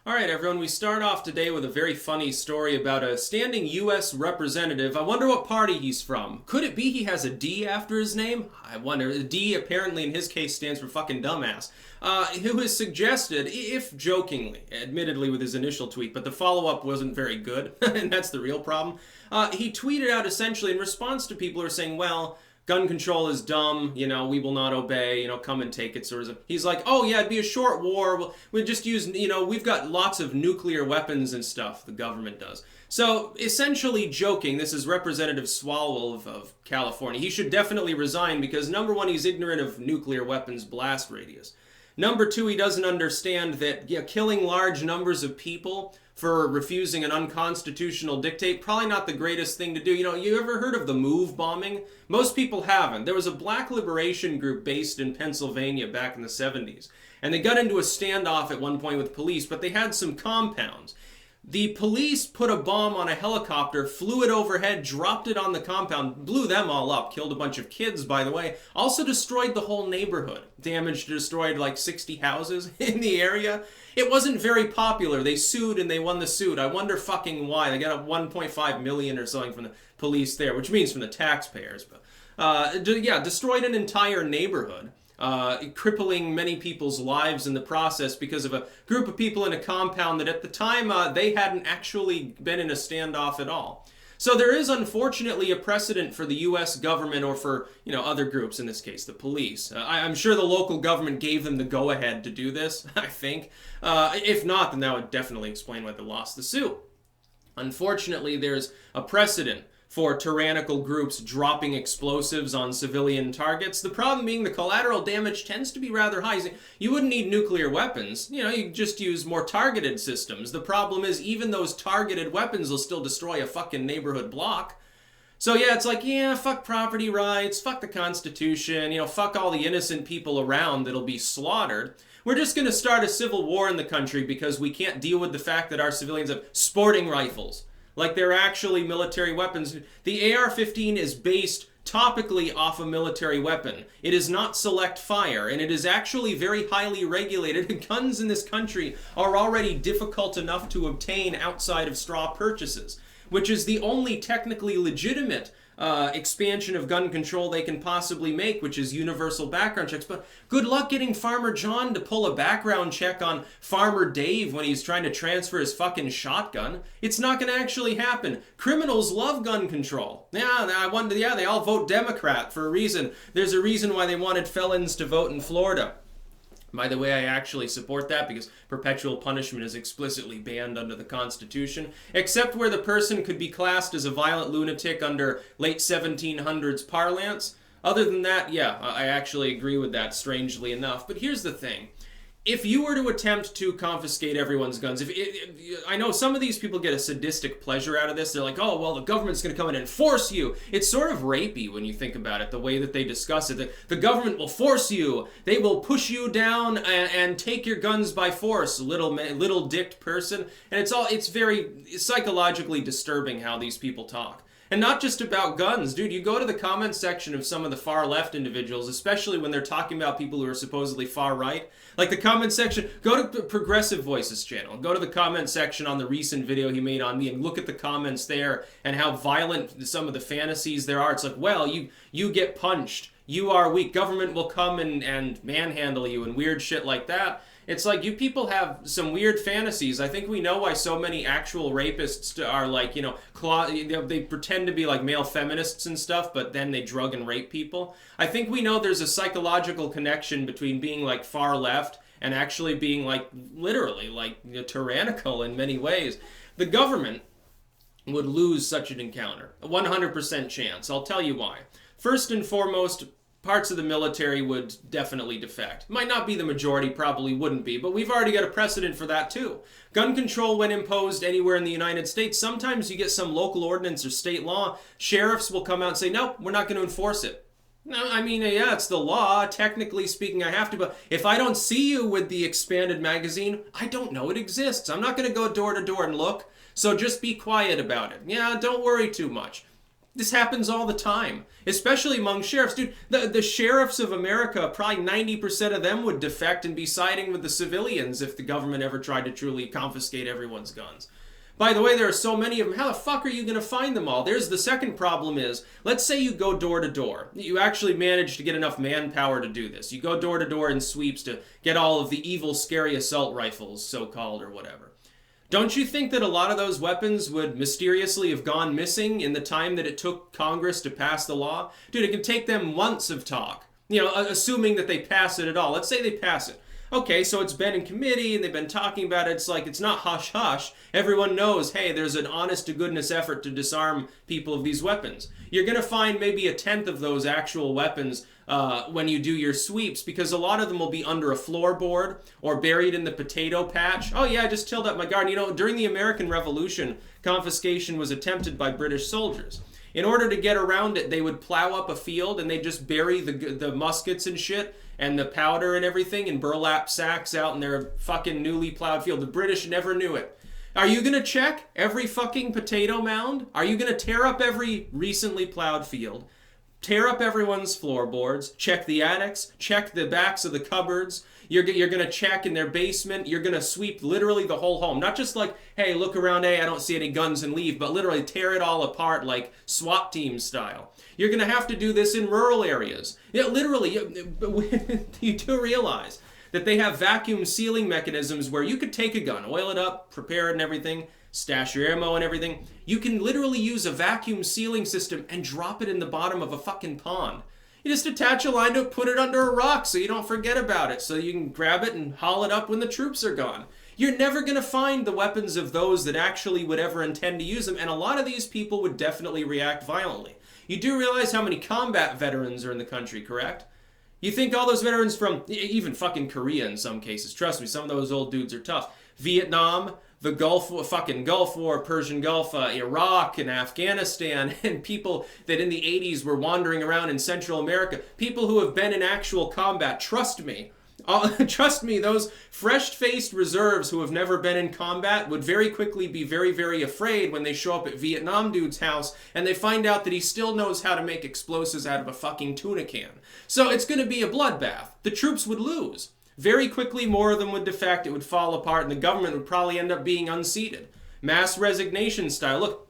All right, everyone, we start off today with a very funny story about a standing U.S. representative. I wonder what party he's from. Could it be he has a D after his name? I wonder. The D apparently in his case stands for fucking dumbass. Who has suggested, if jokingly, admittedly with his initial tweet, but the follow-up wasn't very good, and that's the real problem. He tweeted out essentially in response to people who are saying, well, gun control is dumb, we will not obey, come and take it, sort of. He's like, oh yeah, it'd be a short war, we'll just use, we've got lots of nuclear weapons and stuff, the government does. So, essentially joking, this is Representative Swalwell of California. He should definitely resign because, number one, he's ignorant of nuclear weapons blast radius. Number two, he doesn't understand that killing large numbers of people for refusing an unconstitutional dictate, probably not the greatest thing to do. You ever heard of the Move bombing? Most people haven't. There was a black liberation group based in Pennsylvania back in the 70s, and they got into a standoff at one point with police, but they had some compounds. The police put a bomb on a helicopter, flew it overhead, dropped it on the compound, blew them all up, killed a bunch of kids, by the way, also destroyed the whole neighborhood, destroyed like 60 houses in the area. It wasn't very popular. They sued and they won the suit. I wonder fucking why. They got a 1.5 million or something from the police there, which means from the taxpayers. But destroyed an entire neighborhood. Crippling many people's lives in the process because of a group of people in a compound that at the time they hadn't actually been in a standoff at all. So there is unfortunately a precedent for the U.S. government or for other groups, in this case the police. I'm sure the local government gave them the go-ahead to do this, I think. If not, then that would definitely explain why they lost the suit. Unfortunately, there's a precedent for tyrannical groups dropping explosives on civilian targets. The problem being the collateral damage tends to be rather high. You wouldn't need nuclear weapons. You just use more targeted systems. The problem is even those targeted weapons will still destroy a fucking neighborhood block. So yeah, it's like, fuck property rights, fuck the Constitution, fuck all the innocent people around that'll be slaughtered. We're just going to start a civil war in the country because we can't deal with the fact that our civilians have sporting rifles. Like they're actually military weapons. The AR-15 is based topically off a military weapon. It is not select fire, and it is actually very highly regulated. Guns in this country are already difficult enough to obtain outside of straw purchases, which is the only technically legitimate expansion of gun control they can possibly make, which is universal background checks. But good luck getting Farmer John to pull a background check on Farmer Dave when he's trying to transfer his fucking shotgun. It's not going to actually happen. Criminals love gun control. They all vote Democrat for a reason. There's a reason why they wanted felons to vote in Florida. By the way, I actually support that because perpetual punishment is explicitly banned under the Constitution, except where the person could be classed as a violent lunatic under late 1700s parlance. Other than that, yeah, I actually agree with that, strangely enough. But here's the thing. If you were to attempt to confiscate everyone's guns, I know some of these people get a sadistic pleasure out of this. They're like, oh, well, the government's going to come in and force you. It's sort of rapey when you think about it, the way that they discuss it. The government will force you. They will push you down and take your guns by force, little dicked person. And it's very psychologically disturbing how these people talk. And not just about guns, dude. You go to the comment section of some of the far left individuals, especially when they're talking about people who are supposedly far right. Like the comment section, go to Progressive Voices channel. Go to the comment section on the recent video he made on me and look at the comments there and how violent some of the fantasies there are. It's like, well, you get punched. You are weak. Government will come and manhandle you and weird shit like that. It's like, you people have some weird fantasies. I think we know why so many actual rapists are like, they pretend to be like male feminists and stuff, but then they drug and rape people. I think we know there's a psychological connection between being like far left and actually being like literally like tyrannical in many ways. The government would lose such an encounter. A 100% chance. I'll tell you why. First and foremost, parts of the military would definitely defect. Might not be the majority, probably wouldn't be, but we've already got a precedent for that too. Gun control, when imposed anywhere in the United States, sometimes you get some local ordinance or state law, sheriffs will come out and say, no, we're not going to enforce it. No, I mean, yeah, it's the law. Technically speaking, I have to, but if I don't see you with the expanded magazine, I don't know it exists. I'm not going to go door to door and look, so just be quiet about it. Yeah, don't worry too much. This happens all the time, especially among sheriffs. Dude, the sheriffs of America, probably 90% of them would defect and be siding with the civilians if the government ever tried to truly confiscate everyone's guns. By the way, there are so many of them. How the fuck are you going to find them all? There's the second problem is, let's say you go door to door. You actually manage to get enough manpower to do this. You go door to door in sweeps to get all of the evil, scary assault rifles, so-called, or whatever. Don't you think that a lot of those weapons would mysteriously have gone missing in the time that it took Congress to pass the law? Dude, it can take them months of talk. You know, assuming that they pass it at all. Let's say they pass it. Okay, so it's been in committee and they've been talking about it. It's like, it's not hush-hush. Everyone knows, hey, there's an honest-to-goodness effort to disarm people of these weapons. You're going to find maybe a tenth of those actual weapons when you do your sweeps, because a lot of them will be under a floorboard or buried in the potato patch. Oh yeah, I just tilled up my garden. You know, during the American Revolution, confiscation was attempted by British soldiers. In order to get around it, they would plow up a field and they'd just bury the muskets and shit and the powder and everything in burlap sacks out in their fucking newly plowed field. The British never knew it. Are you going to check every fucking potato mound? Are you going to tear up every recently plowed field? Tear up everyone's floorboards, check the attics, check the backs of the cupboards. You're going to check in their basement. You're going to sweep literally the whole home. Not just like, hey, look around, hey, I don't see any guns and leave, but literally tear it all apart like SWAT team style. You're going to have to do this in rural areas. Yeah, literally, you do realize that they have vacuum sealing mechanisms where you could take a gun, oil it up, prepare it and everything, stash your ammo and everything. You can literally use a vacuum sealing system and drop it in the bottom of a fucking pond. You just attach a line to it, put it under a rock so you don't forget about it, so you can grab it and haul it up when the troops are gone. You're never going to find the weapons of those that actually would ever intend to use them, and a lot of these people would definitely react violently. You do realize how many combat veterans are in the country, correct? You think all those veterans from, even fucking Korea in some cases, trust me, some of those old dudes are tough. Vietnam, the fucking Gulf War, Persian Gulf, Iraq and Afghanistan, and people that in the 80s were wandering around in Central America, people who have been in actual combat, trust me, those fresh-faced reserves who have never been in combat would very quickly be very, very afraid when they show up at Vietnam dude's house and they find out that he still knows how to make explosives out of a fucking tuna can. So it's going to be a bloodbath. The troops would lose. Very quickly, more of them would defect, it would fall apart, and the government would probably end up being unseated. Mass resignation style. Look,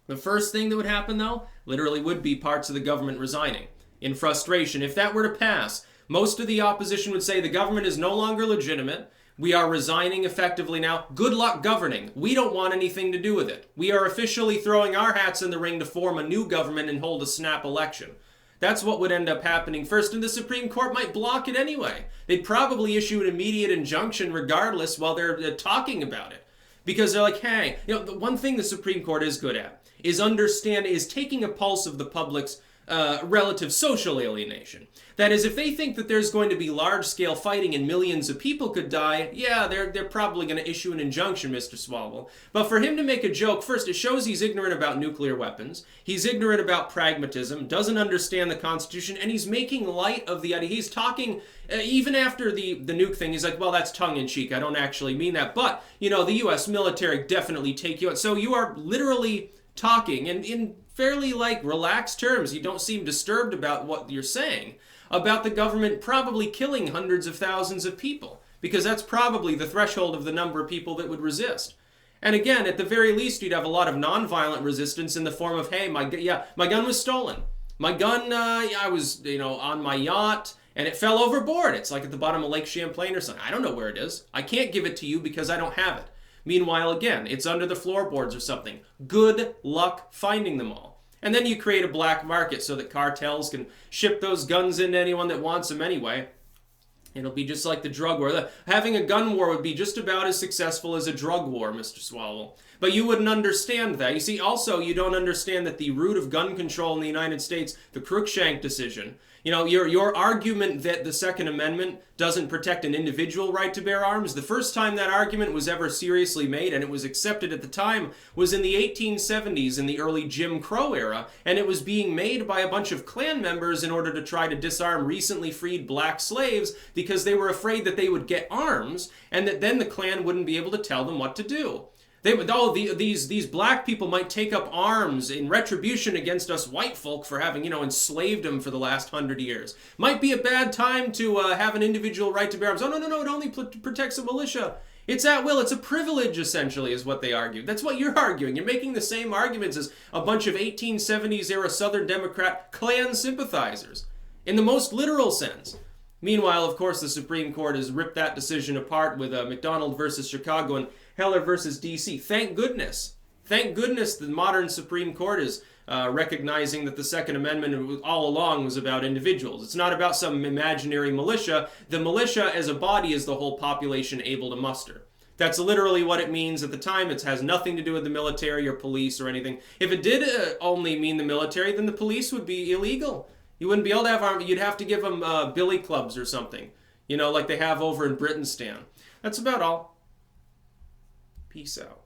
the first thing that would happen, though, literally would be parts of the government resigning. In frustration, if that were to pass, most of the opposition would say the government is no longer legitimate. We are resigning effectively now. Good luck governing. We don't want anything to do with it. We are officially throwing our hats in the ring to form a new government and hold a snap election. That's what would end up happening first, and the Supreme Court might block it anyway. They'd probably issue an immediate injunction regardless while they're talking about it. Because they're like, hey, you know, the one thing the Supreme Court is good at is taking a pulse of the public's relative social alienation. That is, if they think that there's going to be large-scale fighting and millions of people could die, yeah, they're probably going to issue an injunction, Mr. Swalwell. But for him to make a joke, first, it shows he's ignorant about nuclear weapons, he's ignorant about pragmatism, doesn't understand the Constitution, and he's making light of the idea. He's talking, even after the nuke thing, he's like, well, that's tongue-in-cheek, I don't actually mean that, but, you know, the U.S. military definitely take you out. So you are literally talking, and in fairly, like, relaxed terms, you don't seem disturbed about what you're saying, about the government probably killing hundreds of thousands of people, because that's probably the threshold of the number of people that would resist. And again, at the very least, you'd have a lot of nonviolent resistance in the form of, hey, my gun was stolen. My gun, I was, on my yacht, and it fell overboard. It's like at the bottom of Lake Champlain or something. I don't know where it is. I can't give it to you because I don't have it. Meanwhile, again, it's under the floorboards or something. Good luck finding them all. And then you create a black market so that cartels can ship those guns into anyone that wants them anyway. It'll be just like the drug war. Having a gun war would be just about as successful as a drug war, Mr. Swalwell. But you wouldn't understand that. You see, also, you don't understand that the root of gun control in the United States, the Cruikshank decision, your argument that the Second Amendment doesn't protect an individual right to bear arms, the first time that argument was ever seriously made, and it was accepted at the time, was in the 1870s in the early Jim Crow era, and it was being made by a bunch of Klan members in order to try to disarm recently freed black slaves because they were afraid that they would get arms and that then the Klan wouldn't be able to tell them what to do. These black people might take up arms in retribution against us white folk for having, enslaved them for the last 100 years. Might be a bad time to have an individual right to bear arms. Oh, no, it only protects a militia. It's at will. It's a privilege, essentially, is what they argue. That's what you're arguing. You're making the same arguments as a bunch of 1870s-era Southern Democrat Klan sympathizers, in the most literal sense. Meanwhile, of course, the Supreme Court has ripped that decision apart with McDonald versus Chicago and Heller versus D.C. Thank goodness. Thank goodness the modern Supreme Court is recognizing that the Second Amendment all along was about individuals. It's not about some imaginary militia. The militia as a body is the whole population able to muster. That's literally what it means at the time. It has nothing to do with the military or police or anything. If it did only mean the military, then the police would be illegal. You wouldn't be able to have arms. You'd have to give them billy clubs or something, like they have over in Britain. That's about all. Peace out.